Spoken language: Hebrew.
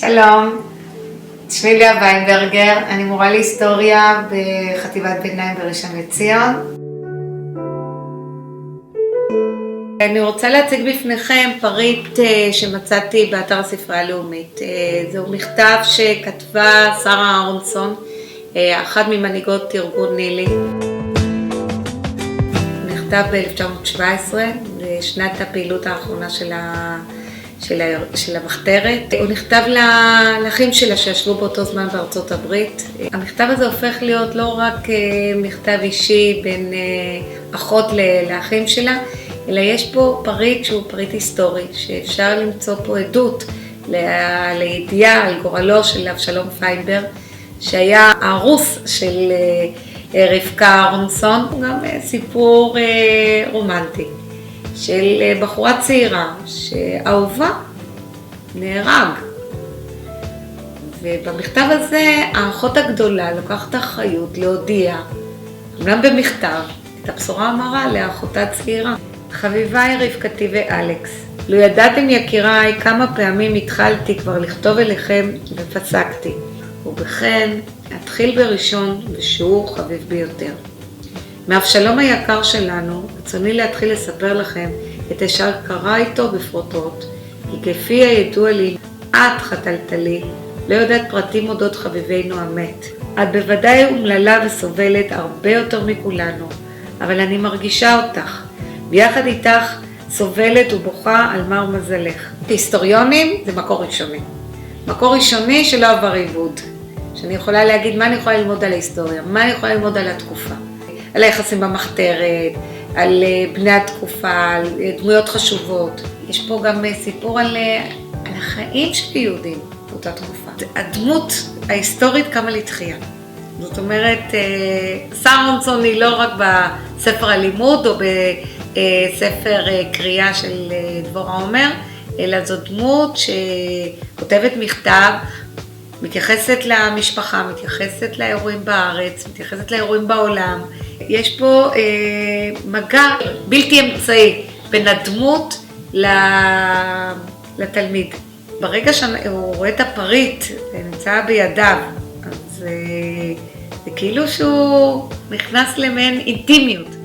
שלום, שמי לאה ויינברגר, אני מורה להיסטוריה בחטיבת ביניים בראשון לציון. אני רוצה להציג בפניכם פריט שמצאתי באתר הספרייה הלאומית. זהו מכתב שכתבה שרה אהרונסון, אחת ממנהיגות ארגון נילי. נכתב ב-1917, בשנת הפעילות האחרונה של המחתרת. הוא נכתב לאחים שלה שישבו באותו זמן בארצות הברית. המכתב הזה הופך להיות לא רק מכתב אישי בין אחות לאחים שלה, אלא יש פה פריט שהוא פריט היסטורי, שאפשר למצוא פה עדות לידיעה על גורלו של אבשלום פיינברג, שהיה הארוס של רבקה אהרונסון. הוא גם סיפור רומנטי של בחורה צעירה שאהובה נהרג. ובמכתב הזה האחות הגדולה לוקחת אחריות להודיע, אומנם במכתב, את הבשורה המרה לאחותה הצעירה. חביביי רבקתי ואלכס, לו ידעתם יקיריי כמה פעמים התחלתי כבר לכתוב אליכם ופסקתי, ובכן אתחיל בראשון ושהוא חביב ביותר. מאבשלום היקר שלנו, רצוני להתחיל לספר לכם את אשר קרה איתו בפרוטרוט, כי כפי הידוע לי, את חתלת לי, לא יודעת פרטים אודות חביבנו המת. את בוודאי אומללה וסובלת הרבה יותר מכולנו, אבל אני מרגישה אותך, ביחד איתך סובלת ובוכה על מר מזלך. היסטוריונים זה מקור ראשוני. מקור ראשוני שלא עבר עיבוד, שאני יכולה להגיד מה אני יכולה ללמוד על ההיסטוריה, מה אני יכולה ללמוד על התקופה. על היחסים במחתרת, על בני התקופה, על דמויות חשובות. יש פה גם סיפור על החיים של יהודים באותה תקופה. הדמות ההיסטורית קמה לתחייה. זאת אומרת, שרה אהרונסון היא לא רק בספר הלימוד או בספר קריאה של דבורה עומר, אלא זו דמות שכותבת מכתב, מתייחסת למשפחה, מתייחסת לאירועים בארץ, מתייחסת לאירועים בעולם. יש פה מגע בלתי אמצעי בין הדמות לתלמיד. ברגע שהוא רואה את הפריט ונמצא בידיו, אז זה כאילו שהוא נכנס למעין אינטימיות.